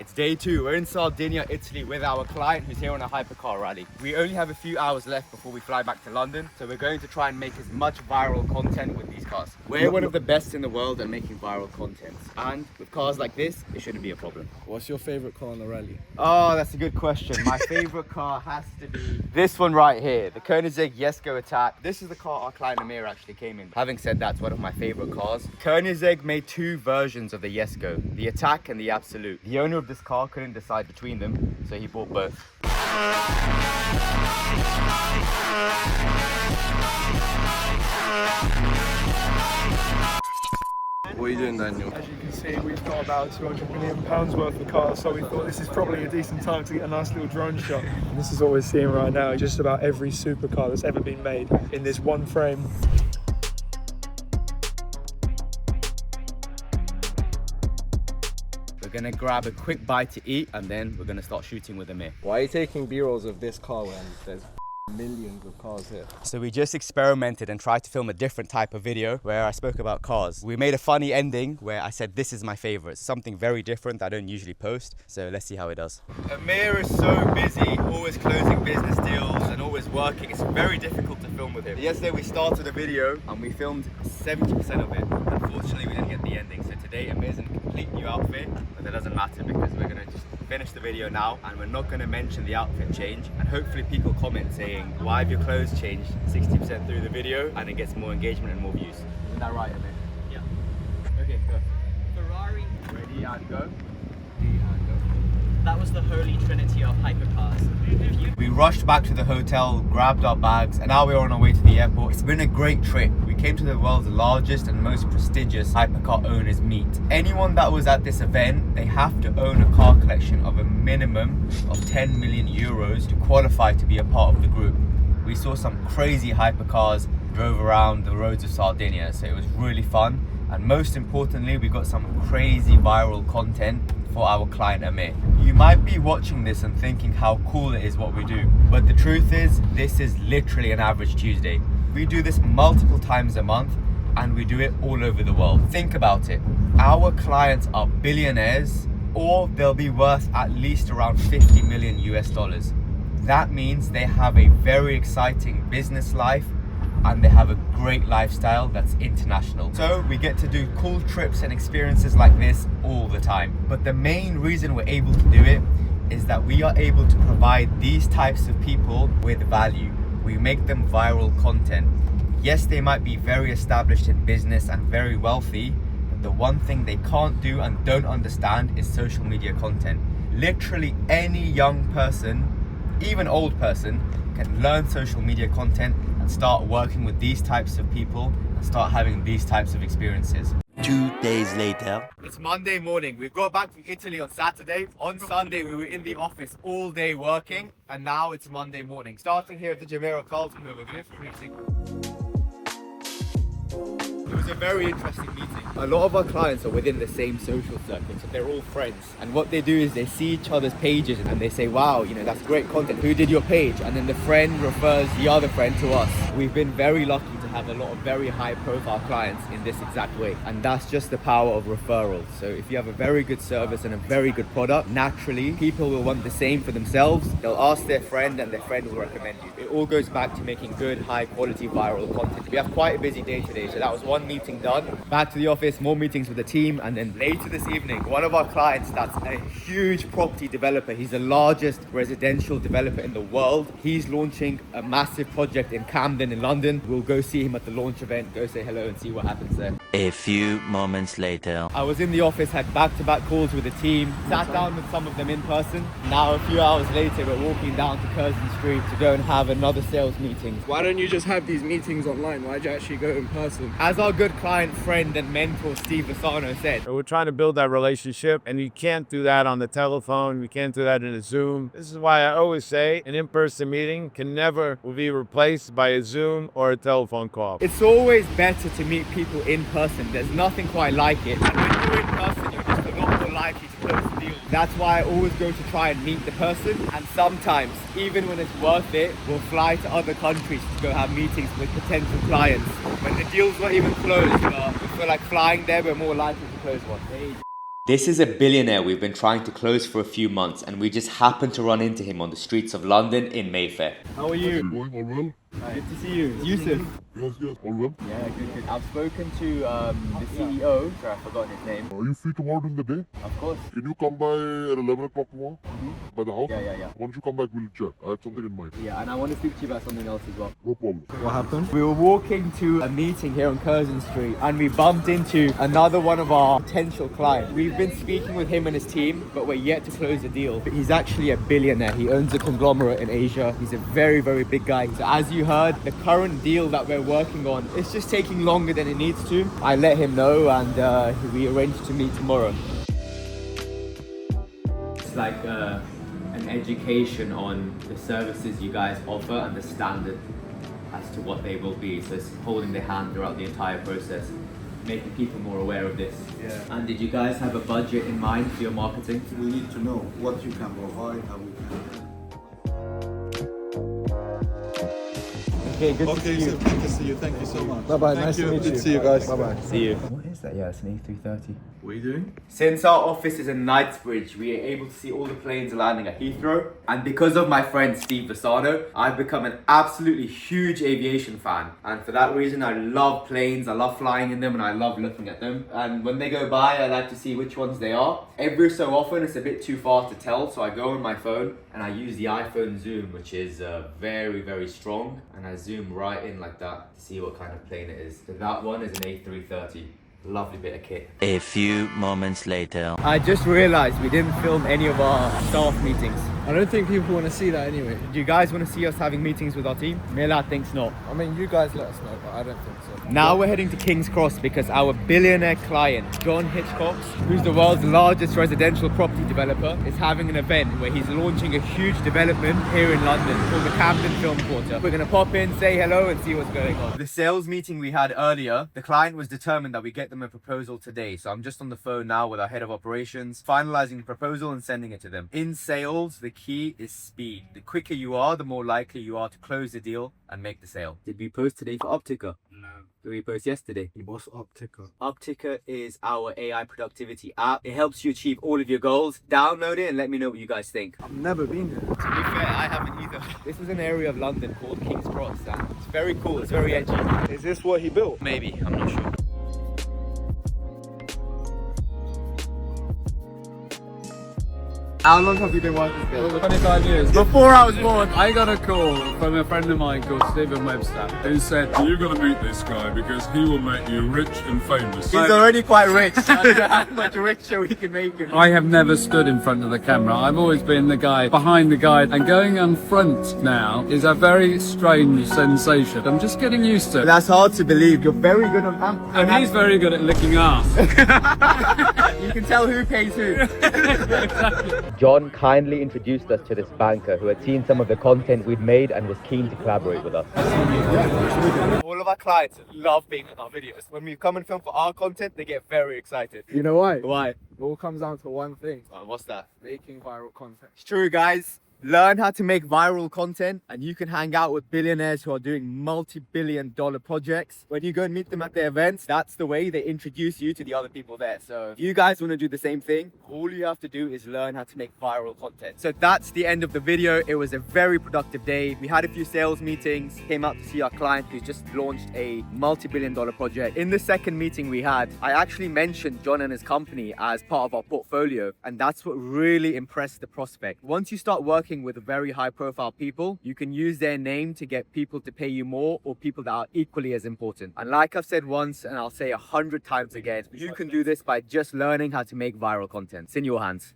It's day 2. We're in Sardinia, Italy with our client who's here on a hypercar rally. We only have a few hours left before we fly back to London, so we're going to try and make as much viral content with these cars. We're one of the best in the world at making viral content, and with cars like this, it shouldn't be a problem. What's your favorite car on the rally? Oh, that's a good question. My favorite car has to be this one right here, the Koenigsegg Jesko Attack. This is the car our client Amir actually came in. Having said that, it's one of my favorite cars. Koenigsegg made 2 versions of the Jesko, the Attack and the Absolute. The owner of this car couldn't decide between them, so he bought both. What are you doing, Daniel? As you can see, we've got about £200 million worth of cars, so we thought this is probably a decent time to get a nice little drone shot. And this is what we're seeing right now, just about every supercar that's ever been made in this one frame. We're gonna grab a quick bite to eat and then we're gonna start shooting with Amir. Why are you taking B-rolls of this car when there's millions of cars here? So we just experimented and tried to film a different type of video where I spoke about cars. We made a funny ending where I said this is my favorite, something very different that I don't usually post. So let's see how it does. Amir is so busy, always closing business deals and always working. It's very difficult to film with him. Yesterday we started a video and we filmed 70% of it. Unfortunately, we didn't get the ending. So today Amir's in a complete new outfit, but that doesn't matter because we're gonna just finish the video now and we're not gonna mention the outfit change. And hopefully people comment saying, why have your clothes changed 60% through the video, and it gets more engagement and more views. Isn't that right, Amir? Yeah. Okay, go. Ferrari. Ready and go. That was the holy trinity of hypercars. We rushed back to the hotel, grabbed our bags, and now we're on our way to the airport. It's been a great trip. We came to the world's largest and most prestigious hypercar owners meet. Anyone that was at this event, they have to own a car collection of a minimum of 10 million euros to qualify to be a part of the group. We saw some crazy hypercars, drove around the roads of Sardinia, so it was really fun. And most importantly, we got some crazy viral content for our client Amir. You might be watching this and thinking how cool it is what we do, but the truth is, this is literally an average Tuesday. We do this multiple times a month and we do it all over the world. Think about it. Our clients are billionaires, or they'll be worth at least around 50 million US dollars. That means they have a very exciting business life and they have a great lifestyle that's international. So we get to do cool trips and experiences like this all the time. But the main reason we're able to do it is that we are able to provide these types of people with value. We make them viral content. Yes, they might be very established in business and very wealthy, but the one thing they can't do and don't understand is social media content. Literally any young person, even old person, can learn social media content and start working with these types of people and start having these types of experiences. 2 days later. It's Monday morning. We got back from Italy on Saturday. On Sunday, we were in the office all day working, and now it's Monday morning. Starting here at the Jumeirah Carlton, where we're going for meeting. It was a very interesting meeting. A lot of our clients are within the same social circle, so they're all friends. And what they do is they see each other's pages and they say, wow, you know, that's great content. Who did your page? And then the friend refers the other friend to us. We've been very lucky to have a lot of very high profile clients in this exact way. And that's just the power of referrals. So if you have a very good service and a very good product, naturally people will want the same for themselves. They'll ask their friend and their friend will recommend you. It all goes back to making good, high quality viral content. We have quite a busy day today, so that was one meeting done. Back to the office, more meetings with the team, and then later this evening, one of our clients that's a huge property developer, he's the largest residential developer in the world. He's launching a massive project in Camden in London. We'll go see him at the launch event, go say hello and see what happens there. A few moments later. I was in the office, had back-to-back calls with the team, sat down with some of them in person. Now a few hours later, we're walking down to Curzon Street to go and have another sales meeting. Why don't you just have these meetings online? Why'd you actually go in person? As our good client, friend and mentor Steve Asano said, we're trying to build that relationship, and you can't do that on the telephone. You can't do that in a Zoom. This is why I always say an in-person meeting can never be replaced by a Zoom or a telephone call. it's always better to meet people in person. There's nothing quite like it. And when you're in person, you're just a lot more likely to close the deal. That's why I always go to try and meet the person. And sometimes, even when it's worth it, we'll fly to other countries to go have meetings with potential clients. When the deal's not even closed, we feel like flying there, we're more likely to close one. This is a billionaire we've been trying to close for a few months, and we just happened to run into him on the streets of London in Mayfair. How are you? Going all well? Good to see you. Yusuf. Yes, all well. Yeah, good. I've spoken to the CEO. Sorry, I've forgotten his name. Are you free tomorrow during the day? Of course. Can you come by at 11 o'clock tomorrow? By the house? Yeah. Why don't you come back, we'll chat. I have something in mind. Yeah, and I want to speak to you about something else as well. No problem. What happened? We were walking to a meeting here on Curzon Street, and we bumped into another one of our potential clients. We've been speaking with him and his team, but we're yet to close the deal. But he's actually a billionaire. He owns a conglomerate in Asia. He's a very, very big guy. So as you heard, the current deal that we're working on, it's just taking longer than it needs to. I let him know, and we arranged to meet tomorrow. It's like an education on the services you guys offer and the standard as to what they will be. So it's holding their hand throughout the entire process, making people more aware of this. Yeah. And did you guys have a budget in mind for your marketing? We need to know what you can provide, how we can. Okay, good to Okay, see you. so good to see you. Thank you so much. Bye bye. Thank Nice you. to meet Good you. to see you guys. Bye bye. See you. What is that? Yeah, it's an A330. What are you doing? Since our office is in Knightsbridge, we are able to see all the planes landing at Heathrow. And because of my friend Steve Bassano, I've become an absolutely huge aviation fan. And for that reason, I love planes, I love flying in them, and I love looking at them. And when they go by, I like to see which ones they are. Every so often, it's a bit too far to tell, so I go on my phone and I use the iPhone zoom, which is very, very strong. And I zoom right in like that to see what kind of plane it is. So that one is an A330. Lovely bit of kit. A few moments later. I just realized we didn't film any of our staff meetings. I don't think people want to see that anyway. Do you guys want to see us having meetings with our team? Milad thinks not. I mean, you guys let us know, but I don't think so. Now we're heading to King's Cross because our billionaire client, John Hitchcock, who's the world's largest residential property developer, is having an event where he's launching a huge development here in London called the Camden Film Quarter. We're going to pop in, say hello, and see what's going on. The sales meeting we had earlier, the client was determined that we get them a proposal today. So I'm just on the phone now with our head of operations, finalizing the proposal and sending it to them. In sales, the key is speed. The quicker you are, the more likely you are to close the deal and make the sale. Did we post today for Optica? No. Did we post yesterday? What's Optica? Optica is our AI productivity app. It helps you achieve all of your goals. Download it and let me know what you guys think. I've never been there. To be fair, I haven't either. This is an area of London called King's Cross, and it's very cool. It's very edgy. Is this what he built? Maybe, I'm not sure. How long have you been working together? 25 years. Before I was born, I got a call from a friend of mine called Stephen Webster, who said, You've got to meet this guy because he will make you rich and famous. He's already quite rich. I don't know how much richer we can make him. I have never stood in front of the camera. I've always been the guy behind the guy, and going on front now is a very strange sensation. I'm just getting used to it. That's hard to believe. You're very good on camera. And he's very good at licking ass. You can tell who pays who. John kindly introduced us to this banker who had seen some of the content we'd made and was keen to collaborate with us. All of our clients love being in our videos. When we come and film for our content, they get very excited. You know why? Why? It all comes down to one thing. What's that? Making viral content. It's true, guys. Learn how to make viral content and you can hang out with billionaires who are doing multi-billion-dollar projects. When you go and meet them at their events, that's the way they introduce you to the other people there. So if you guys want to do the same thing, all you have to do is learn how to make viral content. So that's the end of the video. It was a very productive day. We had a few sales meetings, came out to see our client who's just launched a multi-billion-dollar project. In the second meeting we had, I actually mentioned John and his company as part of our portfolio, and that's what really impressed the prospect. Once you start working with very high profile people, you can use their name to get people to pay you more or people that are equally as important. And like I've said once and I'll say 100 times again, you can do this by just learning how to make viral content. It's in your hands.